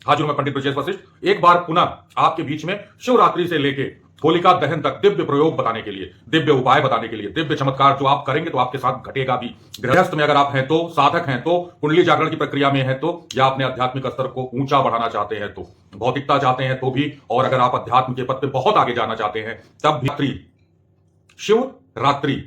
हाजिर हूं मैं पंडित ब्रजेश वशिष्ठ एक बार पुनः आपके बीच में शिवरात्रि से लेके होलिका दहन तक दिव्य प्रयोग बताने के लिए, दिव्य उपाय बताने के लिए, दिव्य चमत्कार जो आप करेंगे तो आपके साथ घटेगा भी। गृहस्थ में अगर आप हैं तो, साधक हैं तो, कुंडली जागरण की प्रक्रिया में हैं तो, या अपने आध्यात्मिक स्तर को ऊंचा बढ़ाना चाहते हैं तो, भौतिकता चाहते हैं तो भी, और अगर आप अध्यात्म के पद पे बहुत आगे जाना चाहते हैं तब भी शिव रात्रि,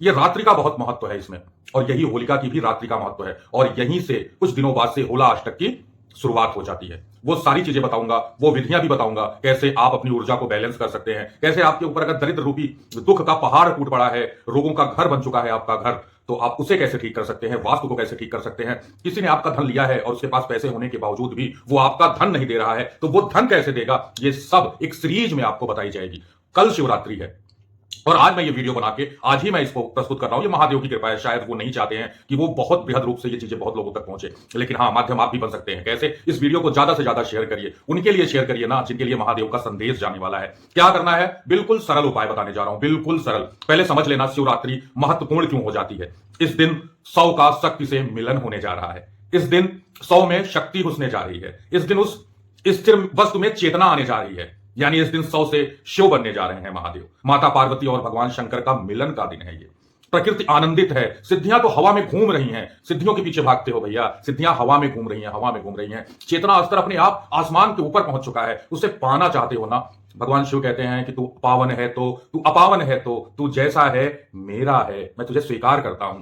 ये रात्रि का बहुत महत्व है इसमें, और यही होलिका की भी रात्रि का महत्व है। और यहीं से कुछ दिनों बाद से होला अष्टक की शुरुआत हो जाती है। वो सारी चीजें बताऊंगा, वो विधियां भी बताऊंगा, कैसे आप अपनी ऊर्जा को बैलेंस कर सकते हैं, कैसे आपके ऊपर अगर दरिद्र रूपी दुख का पहाड़ टूट पड़ा है, रोगों का घर बन चुका है आपका घर, तो आप उसे कैसे ठीक कर सकते हैं, वास्तु को कैसे ठीक कर सकते हैं। किसी ने आपका धन लिया है और उसके पास पैसे होने के बावजूद भी वो आपका धन नहीं दे रहा है, तो वो धन कैसे देगा, ये सब एक सीरीज में आपको बताई जाएगी। कल शिवरात्रि है और आज मैं ये वीडियो बना के आज ही मैं इसको प्रस्तुत कर रहा हूं। ये महादेव की कृपा है, शायद वो नहीं चाहते हैं कि वो बहुत बृहद रूप से ये चीजें बहुत लोगों तक पहुंचे, लेकिन हाँ, माध्यम आप भी बन सकते हैं। कैसे? इस वीडियो को ज्यादा से ज्यादा शेयर करिए, उनके लिए शेयर करिए ना जिनके लिए महादेव का संदेश जाने वाला है। क्या करना है? बिल्कुल सरल उपाय बताने जा रहा हूं, बिल्कुल सरल। पहले समझ लेना शिवरात्रि महत्वपूर्ण क्यों हो जाती है। इस दिन 100 का शक्ति से मिलन होने जा रहा है। इस दिन 100 में शक्ति घुसने जा रही है। इस दिन उस स्थिर वस्तु में चेतना आने जा रही है, यानी इस दिन 100 से शिव बनने जा रहे हैं महादेव। माता पार्वती और भगवान शंकर का मिलन का दिन है ये। प्रकृति आनंदित है, सिद्धियां तो हवा में घूम रही हैं। सिद्धियों के पीछे भागते हो भैया, सिद्धियां हवा में घूम रही हैं, हवा में घूम रही हैं। चेतना स्तर अपने आप आसमान के ऊपर पहुंच चुका है, उसे पाना चाहते हो ना। भगवान शिव कहते हैं कि तू पावन है तो, तू अपावन है तो, तू जैसा है मेरा है, मैं तुझे स्वीकार करता हूं।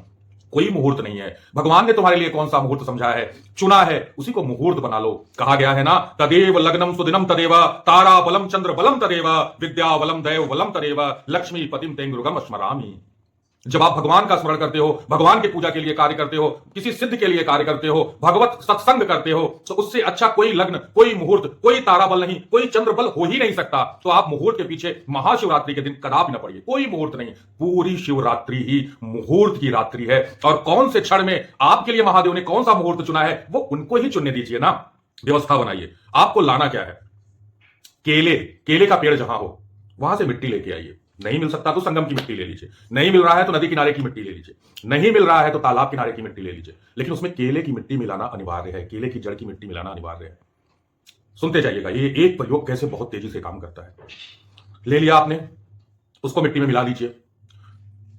कोई मुहूर्त नहीं है। भगवान ने तुम्हारे लिए कौन सा मुहूर्त समझा है, चुना है, उसी को मुहूर्त बना लो। कहा गया है ना, तदेव लग्नम सुदिनम तदेव, तारा बलम चंद्र बलम तदेव, विद्या बलम दैव बलम तदेव, लक्ष्मी पतिम तेंगुरुगम स्मरामि। जब आप भगवान का स्मरण करते हो, भगवान की पूजा के लिए कार्य करते हो, किसी सिद्ध के लिए कार्य करते हो, भगवत सत्संग करते हो, तो उससे अच्छा कोई लग्न, कोई मुहूर्त, कोई तारा बल नहीं, कोई चंद्र बल हो ही नहीं सकता। तो आप मुहूर्त के पीछे महाशिवरात्रि के दिन कदापि न पड़िए। कोई मुहूर्त नहीं, पूरी शिवरात्रि ही मुहूर्त की रात्रि है। और कौन से क्षण में आपके लिए महादेव ने कौन सा मुहूर्त चुना है, वो उनको ही चुनने दीजिए ना। व्यवस्था बनाइए। आपको लाना क्या है? केले का पेड़ जहां हो वहां से मिट्टी लेके आइए। नहीं मिल सकता तो संगम की मिट्टी ले लीजिए, नहीं मिल रहा है तो नदी किनारे की मिट्टी ले लीजिए, नहीं मिल रहा है तो तालाब किनारे की मिट्टी ले लीजिए, लेकिन उसमें केले की मिट्टी मिलाना अनिवार्य है। केले की जड़ की मिट्टी मिलाना अनिवार्य है। सुनते जाइएगा, ये एक प्रयोग कैसे बहुत तेजी से काम करता है। ले लिया आपने, उसको मिट्टी में मिला लीजिए।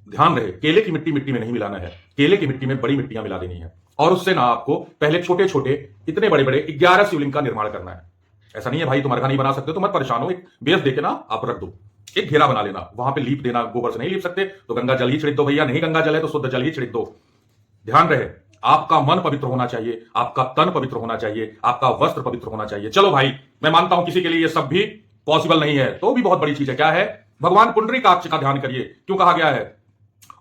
ध्यान रहे, केले की मिट्टी मिट्टी में नहीं मिलाना है, केले की मिट्टी में बड़ी मिट्टियां मिला देनी है। और उससे ना आपको पहले छोटे छोटे, इतने बड़े बड़े 11 शिवलिंग का निर्माण करना है। ऐसा नहीं है भाई तुम अर्घा नहीं बना सकते तो मत परेशान हो, एक बेस देके ना आप रख दो, एक घेरा बना लेना, वहां पे लीप देना। गोबर से नहीं लीप सकते तो गंगा जल ही छिड़क दो भैया, नहीं गंगा जल है तो शुद्ध जल ही छिड़क दो। ध्यान रहे, आपका मन पवित्र होना चाहिए, आपका तन पवित्र होना चाहिए, आपका वस्त्र पवित्र होना चाहिए। चलो भाई, मैं मानता हूं किसी के लिए ये सब भी पॉसिबल नहीं है, तो भी बहुत बड़ी चीज है। क्या है? भगवान पुंडरीकाक्ष का ध्यान करिए। क्यों कहा गया है?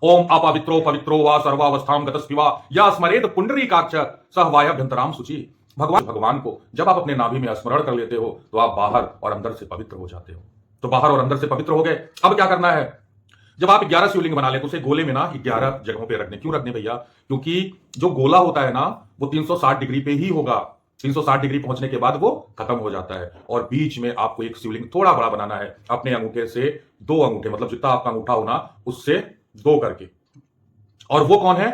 ओम अपवित्रो पवित्रो वा सर्वावस्थाम गतस्विवा या स्मरेत पुंडरीकाक्ष सह वायभ्यंतराम शुचि। भगवान को जब आप अपने नाभि में स्मरण कर लेते हो तो आप बाहर और अंदर से पवित्र हो जाते हो। तो बाहर और अंदर से पवित्र हो गए। अब क्या करना है? जब आप 11 शिवलिंग बना ले तो उसे गोले में ना 11 जगहों पे रखने। क्यों रखने भैया? क्योंकि जो गोला होता है ना वो 360 डिग्री पे ही होगा। 360 डिग्री पहुंचने के बाद वो खत्म हो जाता है। और बीच में आपको एक शिवलिंग थोड़ा बड़ा बनाना है, अपने अंगूठे से 2 अंगूठे, मतलब जितना आपका अंगूठा हो ना उससे 2 करके। और वो कौन है?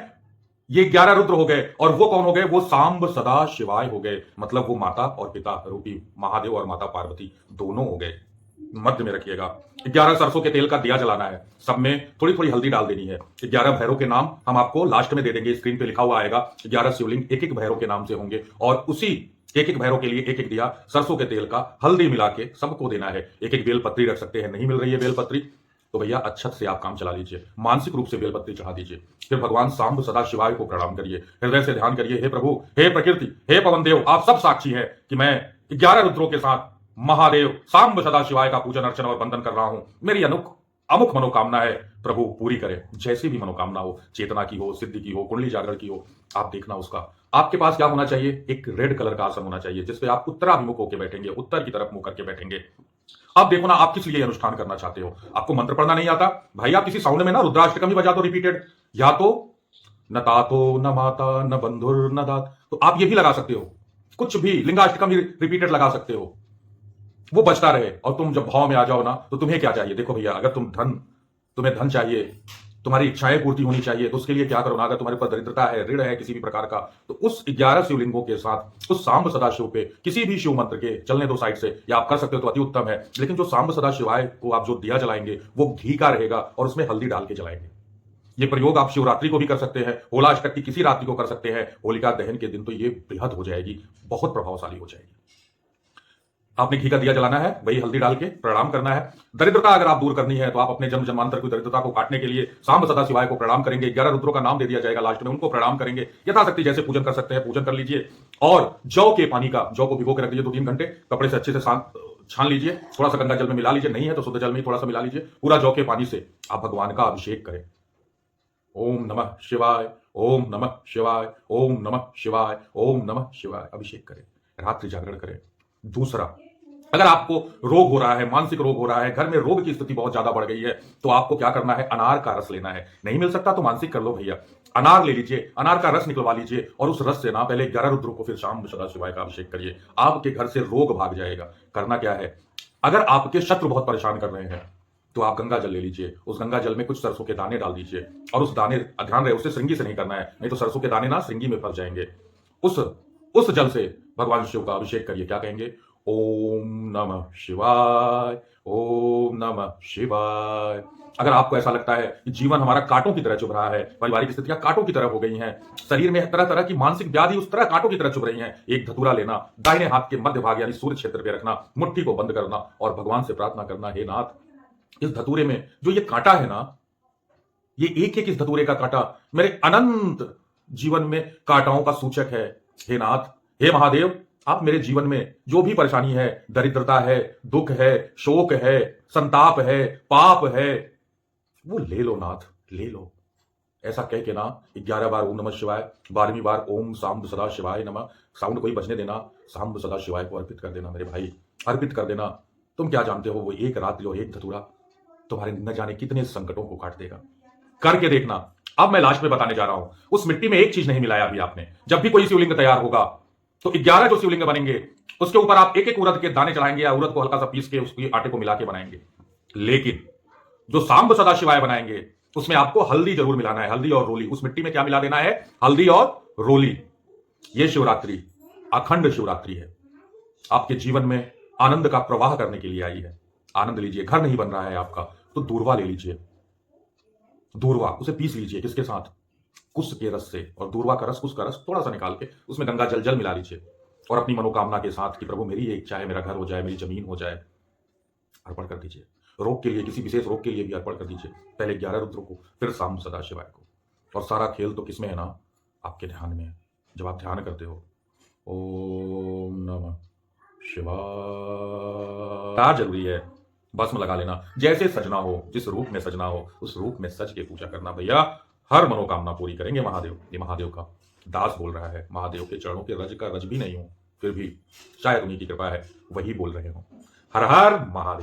ये 11 रुद्र हो गए। और वो कौन हो गए? वो सांब सदा शिवाय हो गए, मतलब वो माता और पिता रूपी महादेव और माता पार्वती दोनों हो गए। मध्य में रखिएगा। 11 सरसों के तेल का दिया जलाना है, सब में थोड़ी थोड़ी हल्दी डाल देनी है। 11 भैरव के नाम हम आपको लास्ट में दे देंगे, स्क्रीन पे लिखा हुआ आएगा। 11 शिवलिंग एक एक भैरव के नाम से होंगे और उसी एक एक भैरव के लिए एक एक दिया सरसों के तेल का हल्दी मिला के सबको देना है। एक एक बेलपत्री रख सकते हैं, नहीं मिल रही है बेलपत्री तो भैया अच्छत से आप काम चला लीजिए, मानसिक रूप से बेलपत्री चढ़ा दीजिए। फिर भगवान सांब सदा शिवाय को प्रणाम करिए, हृदय से ध्यान करिए, हे प्रभु, हे प्रकृति, हे पवन देव, आप सब साक्षी है कि मैं 11 रुद्रों के साथ महादेव सांब सदा शिवाय का पूजन अर्चन और वंदन कर रहा हूं। मेरी अमुक मनोकामना है, प्रभु पूरी करे। जैसी भी मनोकामना हो, चेतना की हो, सिद्धि की हो, कुंडली जागरण की हो, आप देखना उसका। आपके पास क्या होना चाहिए? एक रेड कलर का आसन होना चाहिए जिसपे आप उत्तराभिमुख होकर बैठेंगे, उत्तर की तरफ मुंह करके बैठेंगे। अब देखो ना, आप किस लिए अनुष्ठान करना चाहते हो। आपको मंत्र पढ़ना नहीं आता भाई, आप किसी साउंड में ना रुद्राष्टकम ही बजा दो रिपीटेड, या तो न तातो न माता न बंधुर न दात, तो आप ये भी लगा सकते हो। कुछ भी लिंगाष्टकम ही रिपीटेड लगा सकते हो, वो बचता रहे। और तुम जब भाव में आ जाओ ना तो तुम्हें क्या चाहिए? देखो भैया, अगर तुम्हें धन चाहिए तुम्हारी इच्छाएं पूर्ति होनी चाहिए। तो उसके लिए क्या करो ना, अगर तुम्हारे ऊपर दरिद्रता है, ऋण है किसी भी प्रकार का, तो उस 11 शिवलिंगों के साथ उस सांब सदाशिव पे किसी भी शिव मंत्र के चलने दो साइड से, या आप कर सकते हो तो अति उत्तम है। लेकिन जो सांब सदाशिवाय को आप जो दिया जलाएंगे वो घी का रहेगा और उसमें हल्दी डाल के जलाएंगे। ये प्रयोग आप शिवरात्रि को भी कर सकते हैं, होला अष्टक की किसी रात्रि को कर सकते हैं, होलिका दहन के दिन तो ये बेहद हो जाएगी, बहुत प्रभावशाली हो जाएगी। आपने घी का दिया जलाना है, वही हल्दी डाल के प्रणाम करना है। दरिद्रता अगर आप दूर करनी है तो आप अपने जन्म जन्मांतर की दरिद्रता को काटने के लिए सांब सदा शिवाय को प्रणाम करेंगे। 11 रुद्रों का नाम दे दिया जाएगा लास्ट में, उनको प्रणाम करेंगे। यथाशक्ति जैसे पूजन कर सकते हैं पूजन कर लीजिए। और जौ के पानी का, जौ को भिगो के रख दीजिए 2-3 घंटे, कपड़े से अच्छे से छान लीजिए, थोड़ा सा गंगा जल में मिला लीजिए, नहीं है तो शुद्ध जल में थोड़ा सा मिला लीजिए। पूरा जौ के पानी से आप भगवान का अभिषेक करें। ओम नमः शिवाय, ओम नमः शिवाय, ओम नमः शिवाय, ओम नमः शिवाय अभिषेक करें, रात्रि जागरण करें। दूसरा, अगर आपको रोग हो रहा है, मानसिक रोग हो रहा है, घर में रोग की स्थिति बहुत ज्यादा बढ़ गई है, तो आपको क्या करना है, अनार का रस लेना है। नहीं मिल सकता तो मानसिक कर लो भैया, अनार ले लीजिए, अनार का रस निकलवा लीजिए और उस रस से ना पहले 11 रुद्रों को फिर शाम सदा शिवाय का अभिषेक करिए। आपके घर से रोग भाग जाएगा। करना क्या है, अगर आपके शत्रु बहुत परेशान कर रहे हैं तो आप गंगा जल ले लीजिए, उस गंगा जल में कुछ सरसों के दाने डाल दीजिए और उस दाने, ध्यान रहे उससे श्रृंगी से नहीं करना है, नहीं तो सरसों के दाने ना श्रृंगी में फंस जाएंगे। उस जल से भगवान शिव का अभिषेक करिए। क्या कहेंगे, ओम नमः शिवाय, ओम नमः शिवाय। अगर आपको ऐसा लगता है कि जीवन हमारा कांटों की तरह चुभ रहा है, पारिवारिक स्थितियां कांटों की तरह हो गई हैं, शरीर में तरह तरह की मानसिक व्याधि उस तरह कांटों की तरह चुभ रही हैं, एक धतूरा लेना, दाहिने हाथ के मध्य भाग यानी सूर्य क्षेत्र पे रखना, मुट्ठी को बंद करना और भगवान से प्रार्थना करना, हे नाथ, इस धतूरे में जो ये कांटा है ना, ये एक एक इस धतूरे का कांटा मेरे अनंत जीवन में कांटाओं का सूचक है। हे नाथ, हे महादेव, आप मेरे जीवन में जो भी परेशानी है, दरिद्रता है, दुख है, शोक है, संताप है, पाप है, वो ले लो नाथ, ले लो। ऐसा कह के ना 11 बार ओम नमः शिवाय, 12वीं बार ओम सांब सदा शिवाय नमः, साउंड कोई बजने देना, सांब सदा शिवाय को अर्पित कर देना मेरे भाई, अर्पित कर देना। तुम क्या जानते हो, वो एक रात्रि और एक धतूरा तुम्हारे न जाने कितने संकटों को काट देगा। करके देखना। अब मैं लास्ट में बताने जा रहा हूं, उस मिट्टी में एक चीज नहीं मिलाया अभी आपने। जब भी कोई शिवलिंग तैयार होगा तो 11 जो शिवलिंग बनेंगे उसके ऊपर आप एक एक उड़द के दाने चढ़ाएंगे या उड़द को हल्का सा पीस के उसके आटे को मिला के बनाएंगे। लेकिन जो सांब सदा शिवाय बनाएंगे उसमें आपको हल्दी जरूर मिलाना है, हल्दी और रोली। उस मिट्टी में क्या मिला देना है, हल्दी और रोली। यह शिवरात्रि अखंड शिवरात्रि है, आपके जीवन में आनंद का प्रवाह करने के लिए आई है। आनंद लीजिए। घर नहीं बन रहा है आपका तो दूर्वा ले लीजिए, दूर्वा उसे पीस लीजिए, किसके साथ, कुश के रस से, और दूर्वा का रस, कुश का रस थोड़ा सा निकाल के उसमें गंगा जल मिला लीजिए और अपनी मनोकामना के साथ कि प्रभु मेरी ये इच्छा है, मेरा घर हो जाए, मेरी जमीन हो जाए, अर्पण कर दीजिए। रोग के लिए, किसी विशेष रोग के लिए भी अर्पण कर दीजिए। पहले 11 रुद्रों को, फिर सांब सदा शिवाय को। और सारा खेल तो किसमें है ना, आपके ध्यान में है। जब आप ध्यान करते हो ओम नमः शिवाय, जरूरी है भस्म लगा लेना। जैसे सजना हो, जिस रूप में सजना हो, उस रूप में सज के पूजा करना भैया, हर मनोकामना पूरी करेंगे महादेव। ये महादेव का दास बोल रहा है, महादेव के चरणों के रज का रज भी नहीं हूं, फिर भी शायद उन्हीं की कृपा है, वही बोल रहे हो। हर हर महादेव।